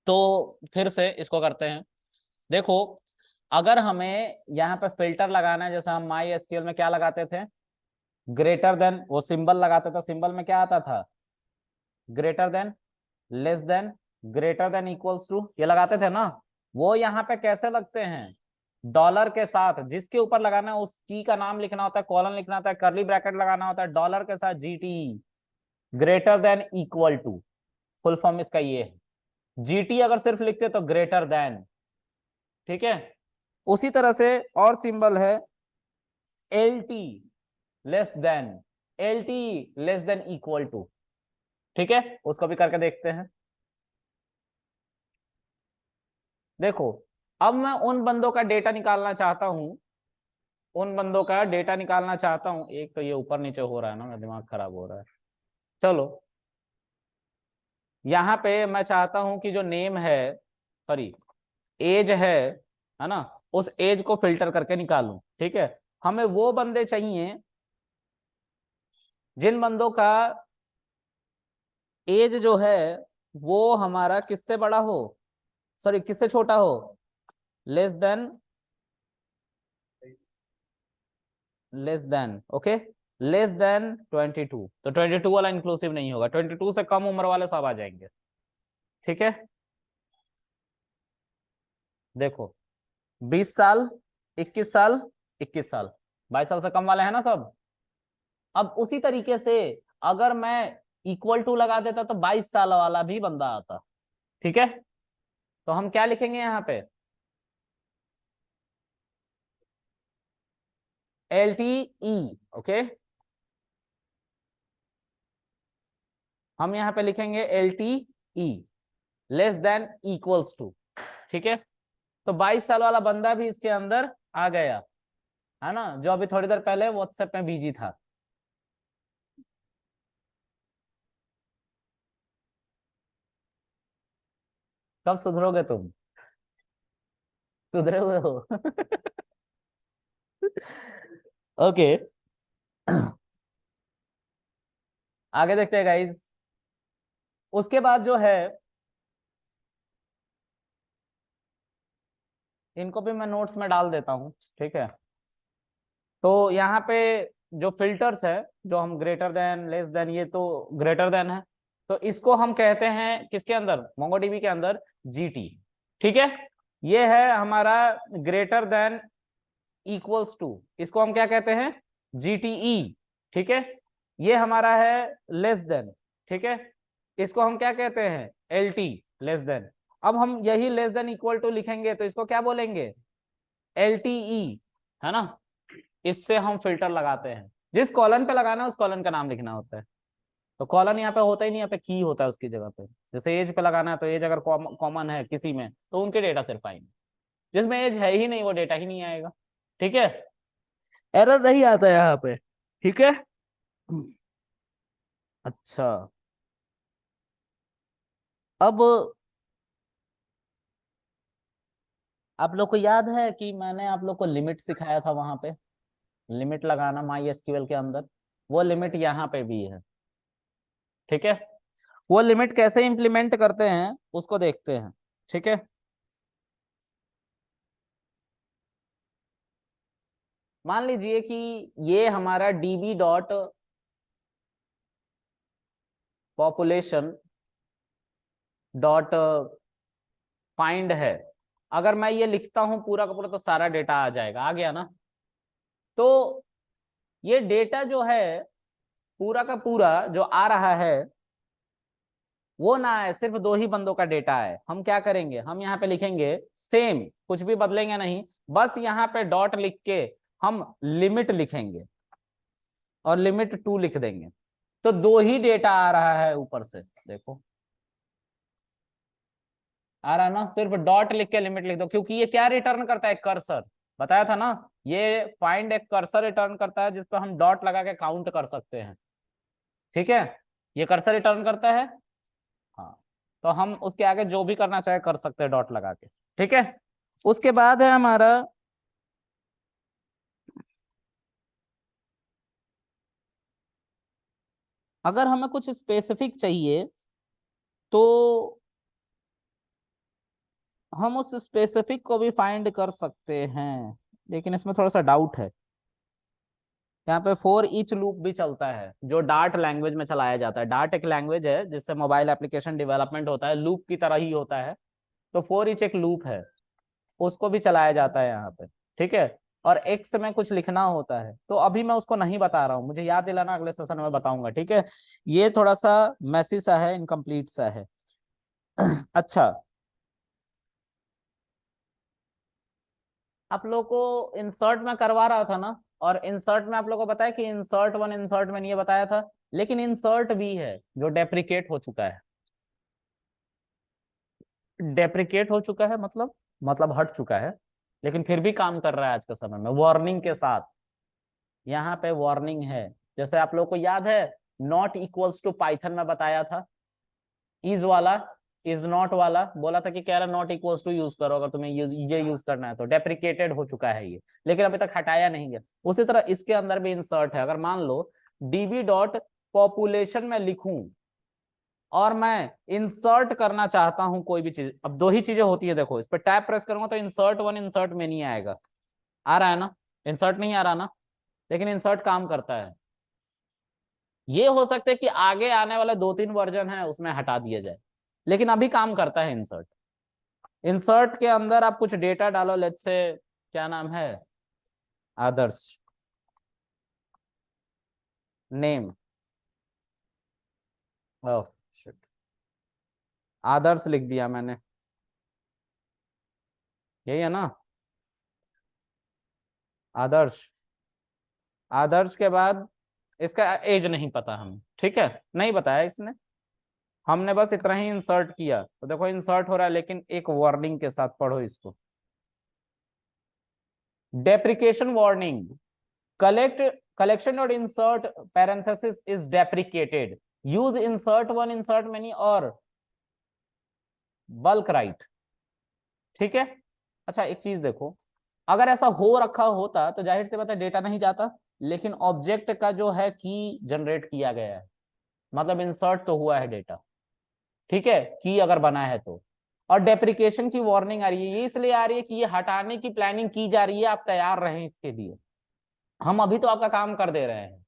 तो फिर से इसको करते हैं। देखो, अगर हमें यहाँ पे फिल्टर लगाना है, जैसे हम माई एसक्यूएल में क्या लगाते थे, ग्रेटर देन, वो सिंबल लगाते थे, सिंबल में क्या आता था, greater than, less than, greater than, equals to, ये लगाते थे ना। वो यहाँ पे कैसे लगते हैं, डॉलर के साथ, जिसके ऊपर लगाना है उस की का नाम लिखना होता है, कॉलन लिखना होता है, कर्ली ब्रैकेट लगाना होता है, डॉलर के साथ GT, greater than equal to, full form इसका ये है। जीटी अगर सिर्फ लिखते तो ग्रेटर देन, ठीक है। उसी तरह से और सिंबल है L T, less than, L T less than equal to, ठीक है, उसको भी करके देखते हैं। देखो, अब मैं उन बंदों का डेटा निकालना चाहता हूं, उन बंदों का डेटा निकालना चाहता हूं। एक तो ये ऊपर नीचे हो रहा है ना, मेरा दिमाग खराब हो रहा है। चलो, यहाँ पे मैं चाहता हूं कि जो नेम है, सॉरी, एज है ना, उस एज को फिल्टर करके निकालूं, ठीक है। हमें वो बंदे चाहिए जिन बंदों का एज जो है वो हमारा किससे बड़ा हो, सॉरी किससे छोटा हो, less than, less then, okay, less than 22। तो 22 वाला इंक्लूसिव नहीं होगा, 22 से कम उम्र वाले सब आ जाएंगे, ठीक है। देखो, 20 साल, 21 साल, 21 साल, 22 साल से कम वाले हैं ना सब। अब उसी तरीके से अगर मैं इक्वल टू लगा देता तो 22 साल वाला भी बंदा आता, ठीक है। तो हम क्या लिखेंगे यहाँ पे, एल टी ई, ओके, हम यहाँ पे लिखेंगे L T E less than equals to, ठीक है। तो 22 साल वाला बंदा भी इसके अंदर आ गया, है ना, जो अभी थोड़ी देर पहले व्हाट्सएप में बिजी था। कब सुधरोगे तुम, सुधरे हुए हो। ओके, आगे देखते हैं गाइज। उसके बाद जो है, इनको भी मैं नोट्स में डाल देता हूँ, ठीक है। तो यहाँ पे जो फिल्टर्स है, जो हम ग्रेटर देन, लेस देन, ये तो ग्रेटर देन है, तो इसको हम कहते हैं किसके अंदर, मोंगोडीबी के अंदर जीटी, ठीक है। ये है हमारा ग्रेटर देन इक्वल्स टू, इसको हम क्या कहते हैं, जीटीई, ठीक है। ये हमारा है लेस देन, ठीक है, इसको हम क्या कहते हैं, एल टी, लेस देन। अब हम यही लेस देन इक्वल टू लिखेंगे तो इसको क्या बोलेंगे, एल टी ई, है ना। इससे हम फिल्टर लगाते हैं, जिस कॉलन पे लगाना है उस कॉलन का नाम लिखना होता है। तो कॉलन यहाँ पे होता ही नहीं, यहाँ पे की होता है उसकी जगह पे। जैसे एज पे लगाना है तो एज अगर कॉमन है किसी में तो उनके डेटा सिर्फ आएंगे, जिसमें एज है ही नहीं वो डेटा ही नहीं आएगा, ठीक है। एरर नहीं आता है यहाँ पे, ठीक है। अच्छा, अब आप लोग को याद है कि मैंने आप लोग को लिमिट सिखाया था वहां पे, लिमिट लगाना माई एसक्यूएल के अंदर, वो लिमिट यहाँ पे भी है, ठीक है। वो लिमिट कैसे इंप्लीमेंट करते हैं उसको देखते हैं, ठीक है। मान लीजिए कि ये हमारा dB dot population dot find है। अगर मैं ये लिखता हूं पूरा का पूरा तो सारा डेटा आ जाएगा, आ गया ना। तो ये डेटा जो है पूरा का पूरा जो आ रहा है वो ना है, सिर्फ दो ही बंदों का डेटा है। हम क्या करेंगे, हम यहाँ पे लिखेंगे सेम, कुछ भी बदलेंगे नहीं, बस यहाँ पे डॉट लिख के हम लिमिट लिखेंगे और लिमिट टू लिख देंगे। तो दो ही डेटा आ रहा है ऊपर से, देखो आ रहा है ना, सिर्फ डॉट लिख के लिमिट लिख दो, क्योंकि ये क्या रिटर्न करता है, कर्सर, बताया था ना। ये फाइंड एक कर्सर रिटर्न करता है जिसपे हम डॉट लगा के काउंट कर सकते हैं, ठीक है। ये कर्सर रिटर्न करता है, हाँ। तो हम उसके आगे जो भी करना चाहे कर सकते हैं डॉट लगा के, ठीक है। उसके बाद है हमारा, अगर हमें कुछ स्पेसिफिक चाहिए तो हम उस स्पेसिफिक को भी फाइंड कर सकते हैं, लेकिन इसमें थोड़ा सा डाउट है। यहाँ पे फॉर ईच लूप भी चलता है, जो डार्ट लैंग्वेज में चलाया जाता है। डार्ट एक लैंग्वेज है जिससे मोबाइल एप्लीकेशन डेवलपमेंट होता है, लूप की तरह ही होता है। तो फॉर ईच एक लूप है, उसको भी चलाया जाता है यहाँ पे। ठीक है, और एक्स में कुछ लिखना होता है, तो अभी मैं उसको नहीं बता रहा हूँ, मुझे याद दिलाना, अगले सेशन में बताऊंगा। ठीक है, ये थोड़ा सा मैसी सा है, इनकम्प्लीट सा है। अच्छा, आप लोग को इंसर्ट में करवा रहा था ना, और इंसर्ट में आप लोग को बताया कि इंसर्ट वन इंसर्ट में ये बताया था, लेकिन इंसर्ट भी है जो डेप्रिकेट हो चुका है। डेप्रिकेट हो चुका है मतलब हट चुका है, लेकिन फिर भी काम कर रहा है आज के समय में, वार्निंग के साथ। यहाँ पे वार्निंग है, जैसे आप लोग को याद है नॉट इक्वल्स टू पाइथन में बताया था, इज वाला, इज नॉट वाला बोला था कि कह रहा नॉट इक्वल्स टू यूज करो अगर तुम्हें ये यूज करना है तो। डेप्रिकेटेड हो चुका है ये, लेकिन अभी तक हटाया नहीं गया। उसी तरह इसके अंदर भी इंसर्ट है। अगर मान लो डीबी डॉट पॉपुलेशन में लिखूं और मैं इंसर्ट करना चाहता हूं कोई भी चीज, अब दो ही चीजें होती है, देखो इस पर टैब प्रेस करूंगा तो इंसर्ट वन इंसर्ट में नहीं आएगा, आ रहा है ना, इंसर्ट नहीं आ रहा ना, लेकिन इंसर्ट काम करता है। ये हो सकता है कि आगे आने वाले 2-3 वर्जन है उसमें हटा दिया जाए, लेकिन अभी काम करता है इंसर्ट। इंसर्ट के अंदर आप कुछ डेटा डालो, लेट्स से क्या नाम है, आदर्श नेम, ओह शिट, आदर्श लिख दिया मैंने, यही है ना, आदर्श। आदर्श के बाद इसका एज नहीं पता हमें, ठीक है, नहीं बताया इसने, हमने बस इतना ही इंसर्ट किया। तो देखो इंसर्ट हो रहा है, लेकिन एक वार्निंग के साथ पढ़ो इसको, डेप्रिकेशन वार्निंग, कलेक्ट कलेक्शन और insert parenthesis is deprecated, use insert one insert many और बल्क राइट। ठीक है, अच्छा एक चीज देखो, अगर ऐसा हो रखा होता तो जाहिर सी बात है डेटा नहीं जाता, लेकिन ऑब्जेक्ट का जो है की जनरेट किया गया है, मतलब इंसर्ट तो हुआ है डेटा। ठीक है, की अगर बना है तो, और डेप्रिकेशन की वार्निंग आ रही है, ये इसलिए आ रही है कि ये हटाने की प्लानिंग की जा रही है, आप तैयार रहें इसके लिए। हम अभी तो आपका काम कर दे रहे हैं,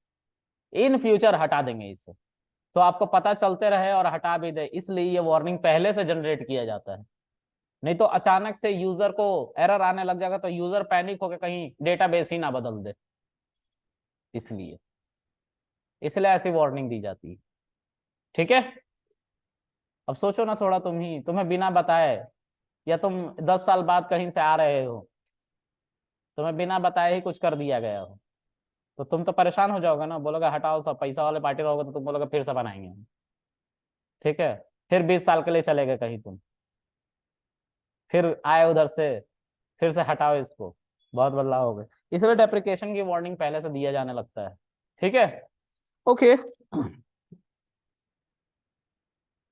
इन फ्यूचर हटा देंगे इसे, तो आपको पता चलते रहे और हटा भी दे, इसलिए ये वार्निंग पहले से जनरेट किया जाता है। नहीं तो अचानक से यूजर को एरर आने लग जाएगा तो यूजर पैनिक होकर कहीं डेटाबेस ही ना बदल दे, इसलिए इसलिए ऐसी वार्निंग दी जाती है। ठीक है, अब सोचो ना थोड़ा, तुम्हें बिना बताए, या तुम 10 साल बाद कहीं से आ रहे हो, तुम्हें बिना बताए ही कुछ कर दिया गया हो, तो तुम तो परेशान हो जाओगे ना, बोलोगे हटाओ सब, पैसा वाले पार्टी रहोगे तो तुम बोलोगे फिर से बनाएंगे हम। ठीक है, फिर 20 साल के लिए चले गए कहीं तुम, फिर आए उधर से, फिर से हटाओ इसको, बहुत बदलाव हो गए। इसलिए डेप्रिकेशन की वार्निंग पहले से दिया जाने लगता है। ठीक है, ओके।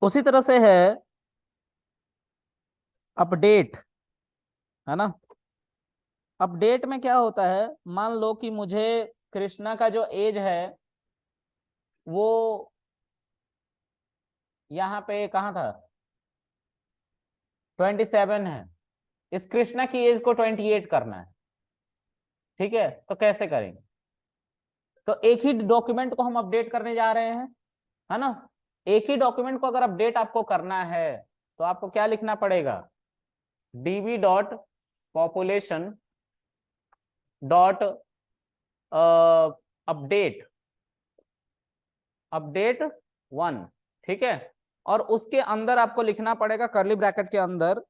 उसी तरह से है अपडेट, है ना। अपडेट में क्या होता है, मान लो कि मुझे कृष्णा का जो एज है वो यहाँ पे कहाँ था, 27 है, इस कृष्णा की एज को 28 करना है। ठीक है, तो कैसे करेंगे, तो एक ही डॉक्यूमेंट को हम अपडेट करने जा रहे हैं, है ना। एक ही डॉक्यूमेंट को अगर अपडेट आपको करना है तो आपको क्या लिखना पड़ेगा, dB dot population dot update, update one. ठीक है, और उसके अंदर आपको लिखना पड़ेगा कर्ली ब्रैकेट के अंदर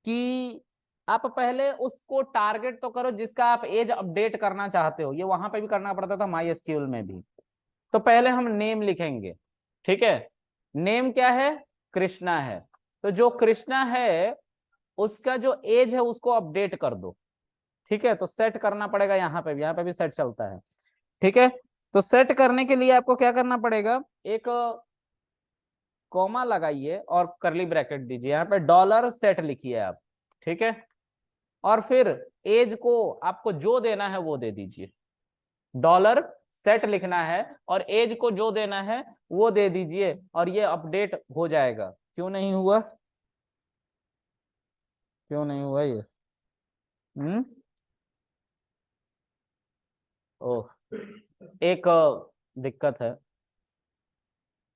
कि आप पहले उसको टारगेट तो करो जिसका आप एज अपडेट करना चाहते हो, ये वहां पे भी करना पड़ता था माई एसक्यूएल में भी। तो पहले हम नेम लिखेंगे, ठीक है, नेम क्या है, कृष्णा है, तो जो कृष्णा है उसका जो एज है उसको अपडेट कर दो। ठीक है, तो सेट करना पड़ेगा, यहाँ पे भी सेट चलता है। ठीक है, तो सेट करने के लिए आपको क्या करना पड़ेगा, एक कॉमा लगाइए और करली ब्रैकेट दीजिए, यहाँ पे डॉलर सेट लिखिए आप। ठीक है, और फिर एज को आपको जो देना है वो दे दीजिए, डॉलर सेट लिखना है और एज को जो देना है वो दे दीजिए, और ये अपडेट हो जाएगा। क्यों नहीं हुआ, क्यों नहीं हुआ ये? हम्म। ओह, एक दिक्कत है,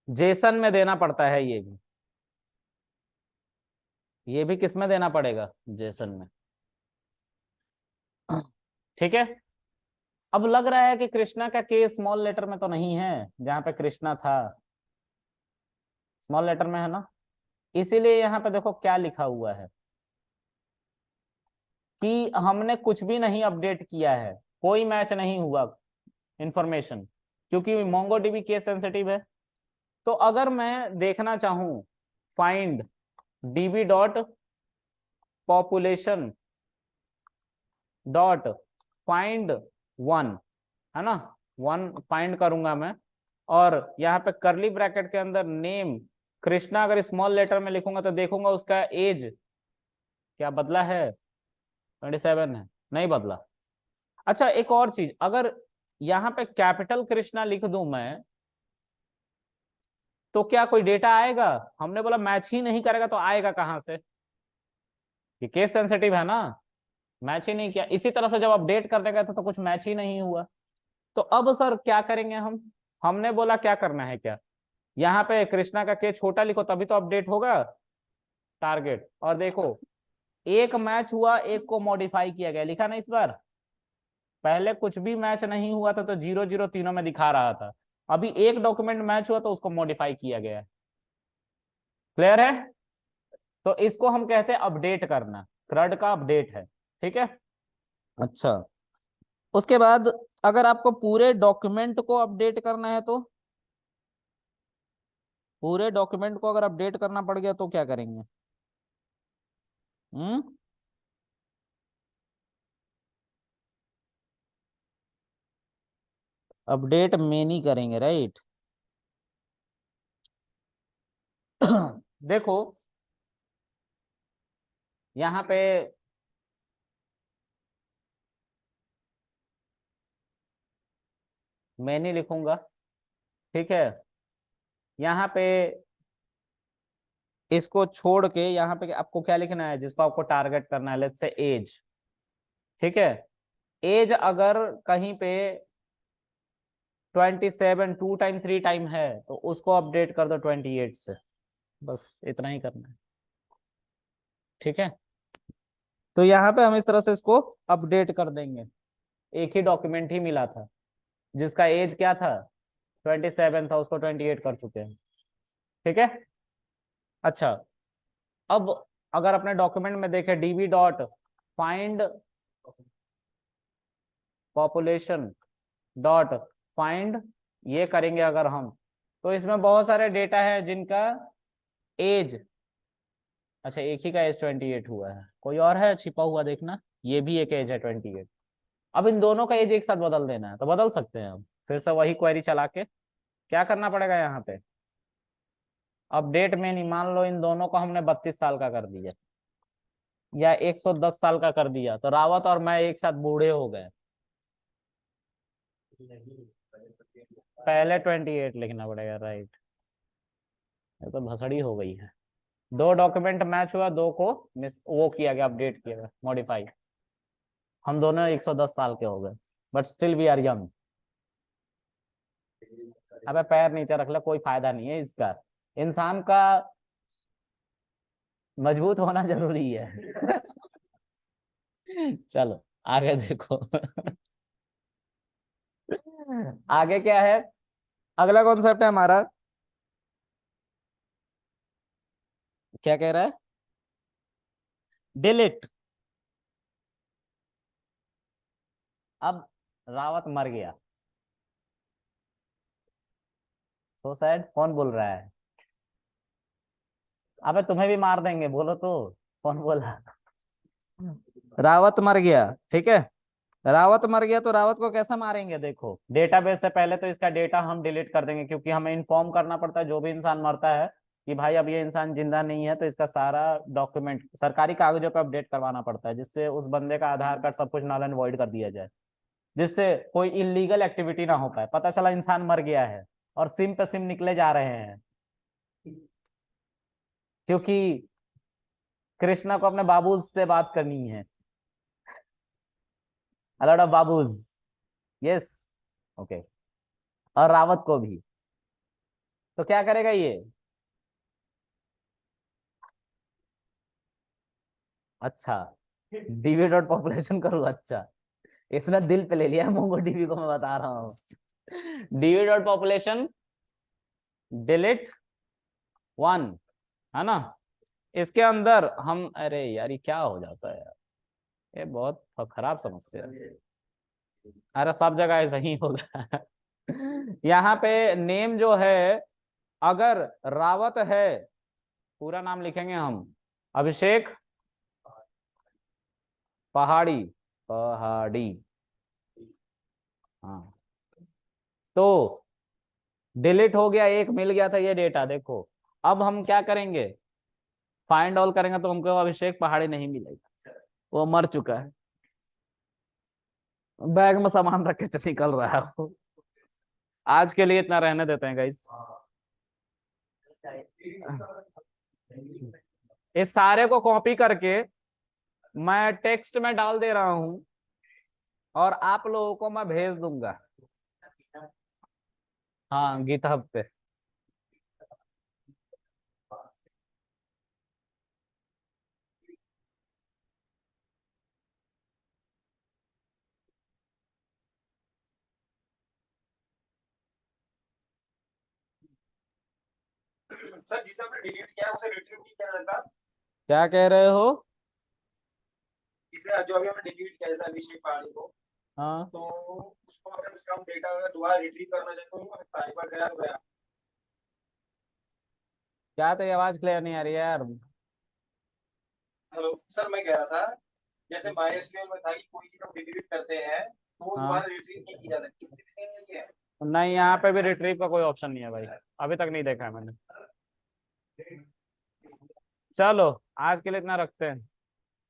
जेसन में देना पड़ता है ये भी किस में देना पड़ेगा? जेसन में। ठीक है। अब लग रहा है कि कृष्णा का के स्मॉल लेटर में तो नहीं है, जहां पे कृष्णा था स्मॉल लेटर में है ना। इसीलिए यहाँ पे देखो क्या लिखा हुआ है कि हमने कुछ भी नहीं अपडेट किया है, कोई मैच नहीं हुआ इंफॉर्मेशन, क्योंकि मोंगोडीबी केस सेंसिटिव है। तो अगर मैं देखना चाहूं find dB dot population dot find one, है ना, वन फाइंड करूंगा मैं, और यहाँ पे करली ब्रैकेट के अंदर नेम कृष्णा अगर स्मॉल लेटर में लिखूंगा तो देखूंगा उसका एज क्या बदला है, 27 है, नहीं बदला। अच्छा एक और चीज, अगर यहाँ पे कैपिटल कृष्णा लिख दूं मैं तो क्या कोई डेटा आएगा? हमने बोला मैच ही नहीं करेगा तो आएगा कहां से? ये केस सेंसिटिव है ना, मैच ही नहीं किया। इसी तरह से जब अपडेट करने गए थे तो कुछ मैच ही नहीं हुआ। तो अब सर क्या करेंगे हम? हमने बोला क्या करना है क्या, यहाँ पे कृष्णा का के छोटा लिखो तभी तो अपडेट होगा टारगेट। और देखो एक मैच हुआ, एक को मॉडिफाई किया गया, लिखा ना इस बार। पहले कुछ भी मैच नहीं हुआ था तो 0 0 तीनों में दिखा रहा था, अभी एक डॉक्यूमेंट मैच हुआ तो उसको मॉडिफाई किया गया। क्लियर है? तो इसको हम कहते हैं अपडेट करना, क्रड का अपडेट है। ठीक है। अच्छा, उसके बाद अगर आपको पूरे डॉक्यूमेंट को अपडेट करना है तो पूरे डॉक्यूमेंट को अगर अपडेट करना पड़ गया तो क्या करेंगे? हम्म। अपडेट में नहीं करेंगे, राइट? देखो यहाँ पे मैं नहीं लिखूंगा, ठीक है। यहाँ पे इसको छोड़ के यहाँ पे आपको क्या लिखना है जिसको आपको टारगेट करना है, लेट्स से एज। ठीक है। एज अगर कहीं पे 27 टू टाइम 3 टाइम है तो उसको अपडेट कर दो 28 से, बस इतना ही करना है। ठीक है। तो यहाँ पे हम इस तरह से इसको अपडेट कर देंगे। एक ही डॉक्यूमेंट ही मिला था जिसका एज क्या था, 27 था, उसको 28 कर चुके हैं। ठीक है। अच्छा, अब अगर अपने डॉक्यूमेंट में देखें dB dot find population dot find, ये करेंगे अगर हम, तो इसमें बहुत सारे डेटा है जिनका एज, अच्छा एक ही का एज 28 हुआ है, कोई और है छिपा हुआ देखना, ये भी एक एज है 28। अब इन दोनों का एज एक साथ बदल देना है तो बदल सकते हैं हम, फिर से वही क्वेरी चला के क्या करना पड़ेगा यहाँ पे, अपडेट में नहीं, मान लो इन दोनों को हमने 32 साल का कर दिया या 110 साल का कर दिया तो रावत और मैं एक साथ बूढ़े हो गए, पहले 28 लिखना पड़ेगा, राइट। ये तो भसड़ी हो गई है। दो डॉक्यूमेंट मैच हुआ, दो को मिस वो किया गया, अपडेट किया गया, मॉडिफाई। हम दोनों 110 साल के हो गए, but still we are young. अबे पैर नीचे रख ले, कोई फायदा नहीं है इसका, इंसान का मजबूत होना जरूरी है। चलो आगे देखो। आगे क्या है, अगला कॉन्सेप्ट है हमारा, क्या कह रहा है, डिलीट। अब रावत मर गया, सो सैड, कौन बोल रहा है? अबे तुम्हें भी मार देंगे, बोलो तो, कौन बोला? रावत मर गया, ठीक है। रावत मर गया तो रावत को कैसे मारेंगे, देखो डेटाबेस से पहले तो इसका डेटा हम डिलीट कर देंगे, क्योंकि हमें इन्फॉर्म करना पड़ता है जो भी इंसान मरता है कि भाई अब ये इंसान जिंदा नहीं है, तो इसका सारा डॉक्यूमेंट सरकारी कागजों पर अपडेट करवाना पड़ता है, जिससे उस बंदे का आधार कार्ड सब कुछ नल एंड वॉइड कर दिया जाए, जिससे कोई इलीगल एक्टिविटी ना हो पाए। पता चला इंसान मर गया है और सिम पे सिम निकले जा रहे हैं, क्योंकि कृष्णा को अपने बाबूज से बात करनी है, a lot of babus. Yes, okay. और रावत को भी। तो क्या करेगा ये? अच्छा, डीवी डॉट पॉपुलेशन करूँ, अच्छा। इसने दिल पे ले लिया मोंगो डीबी को, मैं बता रहा हूँ। डीवी डॉट पॉपुलेशन डिलीट 1, है ना। इसके अंदर हम, अरे यार ये क्या हो जाता है यार, ये बहुत खराब समस्या है। अरे सब जगह ऐसा ही होगा। यहाँ पे नेम जो है, अगर रावत है, पूरा नाम लिखेंगे हम, अभिषेक पहाड़ी, पहाड़ी। हाँ, तो डिलीट हो गया, एक मिल गया था ये डेटा, देखो। अब हम क्या करेंगे, फाइंड ऑल करेंगे तो हमको अभिषेक पहाड़ी नहीं मिलेगा, वो मर चुका है। बैग में सामान रख के निकल रहा है वो। आज के लिए इतना रहने देते हैं गाइस। इस सारे को कॉपी करके मैं टेक्स्ट में डाल दे रहा हूं, और आप लोगों को मैं भेज दूंगा। हाँ, गिटहब पे। सर जिसे हमने डिलीट किया है उसे रिट्रीव नहीं किया जाता। क्या कह रहे हो? जिसे जो अभी हमने डिलीट किया जैसे अभिषेक पहाड़ी को, हाँ, तो उसको अगर उसका हम डेटा अगर दोबारा रिट्रीव करना चाहते तो नहीं हो सकता, एक बार गया तो गया। क्या? तो ये आवाज क्लियर नहीं आ रही है यार। हेलो सर, मैं कह रहा था जैसे माइस्क्ल में था कि कोई चीज हम डिलीट करते हैं तो वो हाँ, दोबारा रिट्रीव नहीं की जा सकती, इसमें भी सेम यही है। नहीं, यहाँ पे भी रिट्रीव का कोई ऑप्शन नहीं है भाई, अभी तक नहीं देखा है मैंने। चलो, आज के लिए इतना रखते हैं।